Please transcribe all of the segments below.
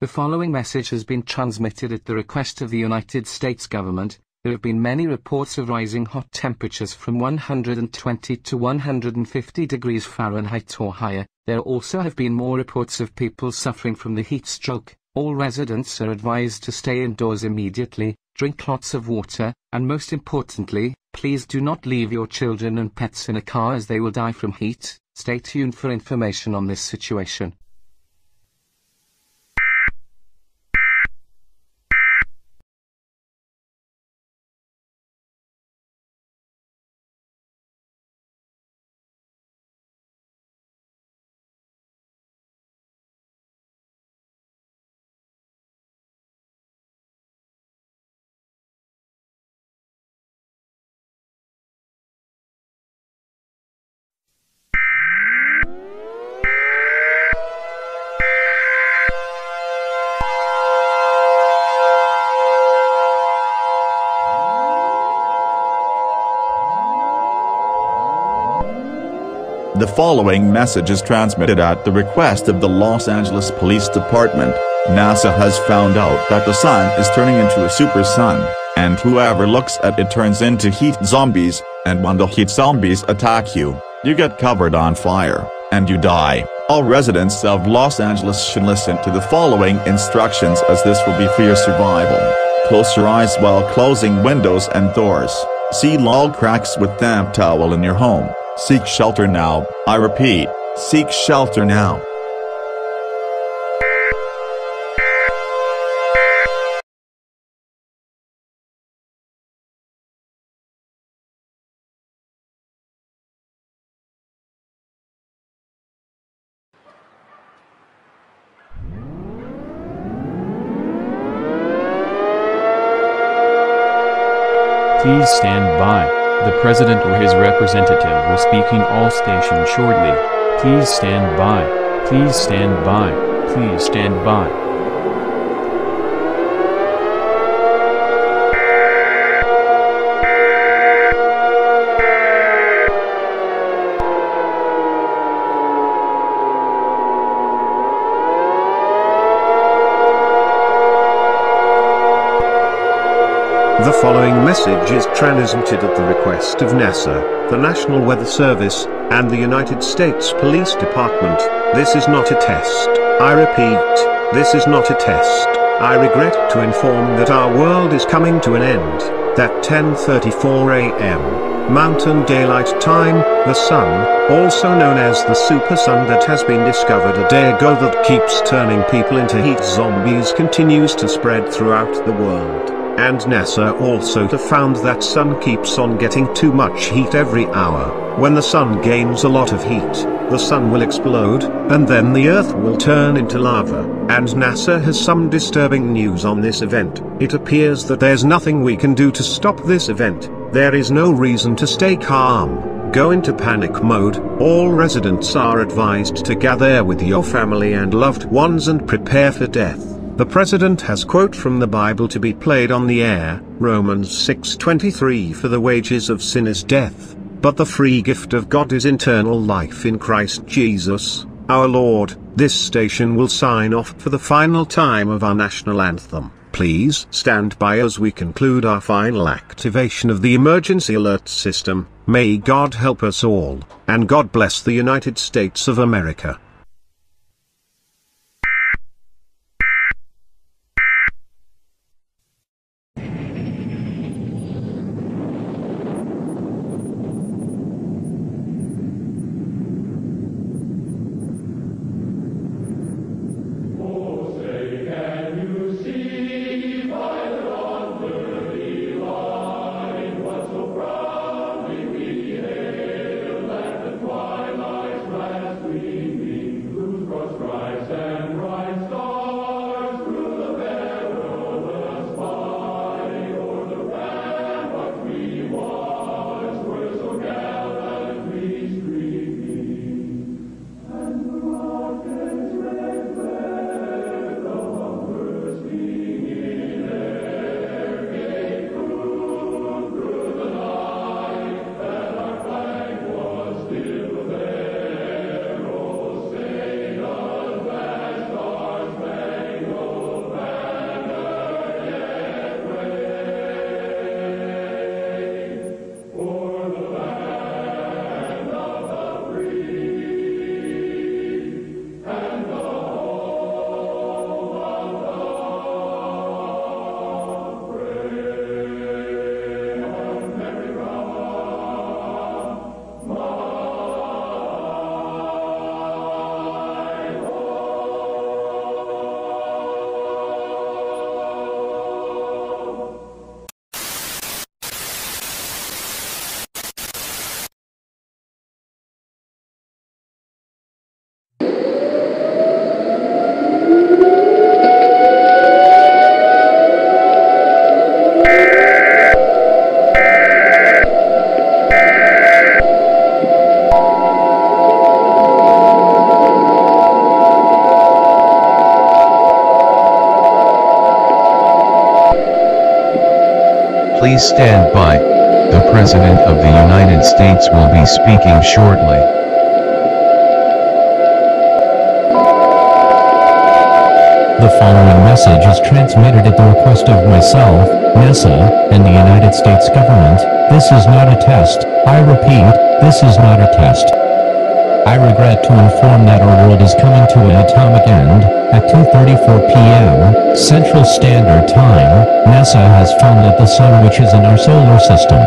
The following message has been transmitted at the request of the United States government. There have been many reports of rising hot temperatures from 120 to 150 degrees Fahrenheit or higher. There also have been more reports of people suffering from the heat stroke. All residents are advised to stay indoors immediately, drink lots of water, and most importantly, please do not leave your children and pets in a car as they will die from heat. Stay tuned for information on this situation. The following message is transmitted at the request of the Los Angeles Police Department. NASA has found out that the sun is turning into a super sun, and whoever looks at it turns into heat zombies, and when the heat zombies attack you, you get covered on fire, and you die. All residents of Los Angeles should listen to the following instructions as this will be for your survival. Close your eyes while closing windows and doors. Seal all cracks with damp towel in your home. Seek shelter now. I repeat, seek shelter now. Please stand by. The President or his representative will speak in all stations shortly. Please stand by. Please stand by. Please stand by. The following message is transmitted at the request of NASA, the National Weather Service, and the United States Police Department. This is not a test. I repeat, this is not a test. I regret to inform that our world is coming to an end. At 10:34 a.m. Mountain Daylight Time, the sun, also known as the super sun that has been discovered a day ago that keeps turning people into heat zombies, continues to spread throughout the world. And NASA also found that sun keeps on getting too much heat every hour. When the sun gains a lot of heat, the sun will explode, and then the Earth will turn into lava. And NASA has some disturbing news on this event. It appears that there's nothing we can do to stop this event. There is no reason to stay calm, go into panic mode. All residents are advised to gather with your family and loved ones and prepare for death. The president has quote from the Bible to be played on the air, Romans 6:23, for the wages of sin is death, but the free gift of God is eternal life in Christ Jesus, our Lord. This station will sign off for the final time of our national anthem. Please stand by as we conclude our final activation of the emergency alert system. May God help us all, and God bless the United States of America. Please stand by. The President of the United States will be speaking shortly. The following message is transmitted at the request of myself, NASA, and the United States government. This is not a test. I repeat, this is not a test. I regret to inform that our world is coming to an atomic end. At 2:34 p.m. Central Standard Time, NASA has found that the sun, which is in our solar system,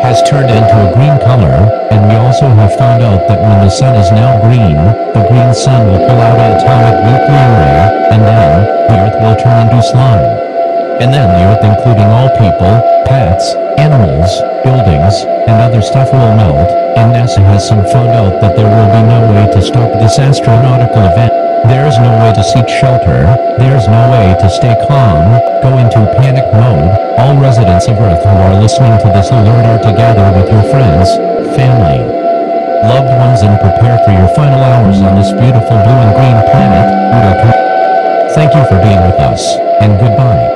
has turned into a green color, and we also have found out that when the sun is now green, the green sun will pull out an atomic nuclear ray, and then the Earth will turn into slime. And then the Earth, including all people, pets, animals, buildings, and other stuff will melt, and NASA has found out that there will be no way to stop this astronautical event. There is no way to seek shelter, there is no way to stay calm, go into panic mode. All residents of Earth who are listening to this alert are to gather with your friends, family, loved ones, and prepare for your final hours on this beautiful blue and green planet. Thank you for being with us, and goodbye.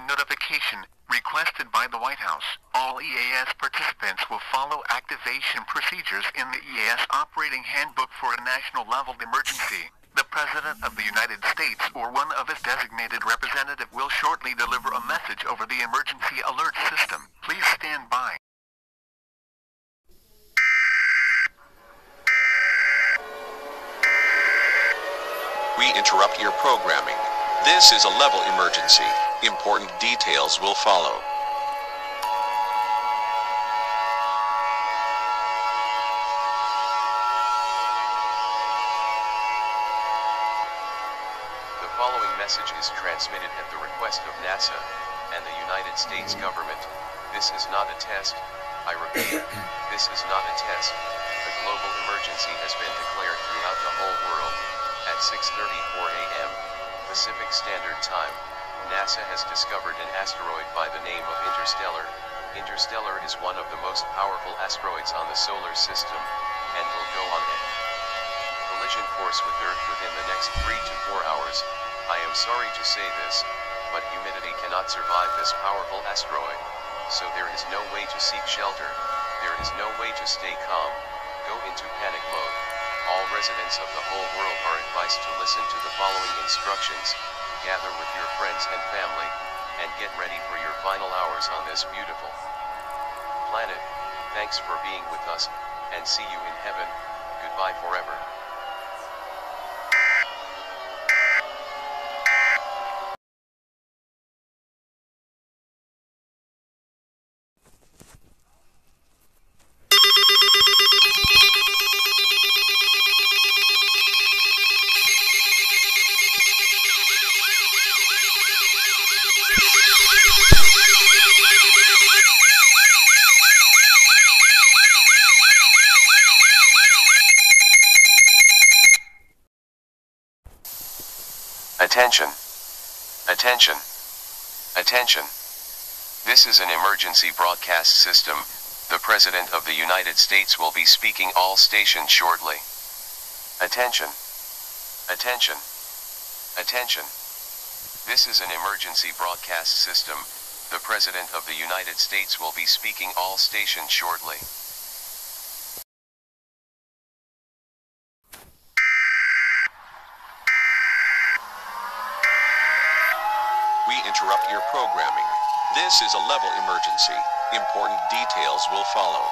notification requested by the White House. All EAS participants will follow activation procedures in the EAS Operating Handbook for a national-level emergency. The President of the United States or one of his designated representative will shortly deliver a message over the emergency alert system. Please stand by. We interrupt your programming. This is a level emergency. Important details will follow. The following message is transmitted at the request of NASA and the United States government. This is not a test. I repeat, this is not a test. A global emergency has been declared throughout the whole world. At 6:34 a.m. Pacific Standard Time, NASA has discovered an asteroid by the name of Interstellar. Interstellar is one of the most powerful asteroids on the solar system, and will go on a collision course with Earth within the next 3 to 4 hours. I am sorry to say this, but humanity cannot survive this powerful asteroid, so there is no way to seek shelter, there is no way to stay calm, go into panic mode. All residents of the whole world are advised to listen to the following instructions: gather with your friends and family, and get ready for your final hours on this beautiful planet. Thanks for being with us, and see you in heaven. Goodbye forever. Attention! Attention! Attention! This is an emergency broadcast system. The President of the United States will be speaking all stations shortly. Attention! Attention! Attention! This is an emergency broadcast system. The President of the United States will be speaking all stations shortly. We interrupt your programming. This is a level emergency. Important details will follow.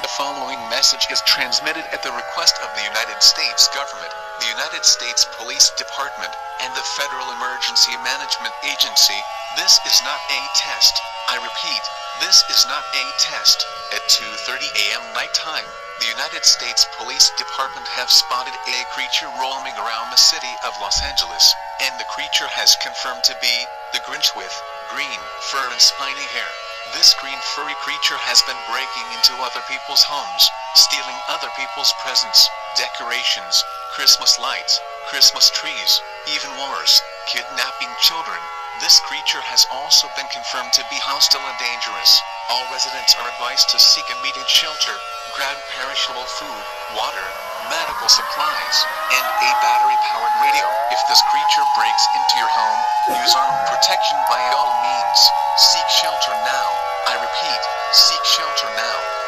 The following message is transmitted at the request of the United States government, the United States Police Department, and the Federal Emergency Management Agency. This is not a test. I repeat, this is not a test. At 2:30 a.m. nighttime, the United States Police Department have spotted a creature roaming around the city of Los Angeles, and the creature has confirmed to be the Grinch with green fur and spiny hair. This green furry creature has been breaking into other people's homes, stealing other people's presents, decorations, Christmas lights, Christmas trees, even worse, kidnapping children. This creature has also been confirmed to be hostile and dangerous. All residents are advised to seek immediate shelter, grab perishable food, water, medical supplies, and a battery-powered radio. If this creature breaks into your home, use armed protection by all means. Seek shelter now. I repeat, seek shelter now.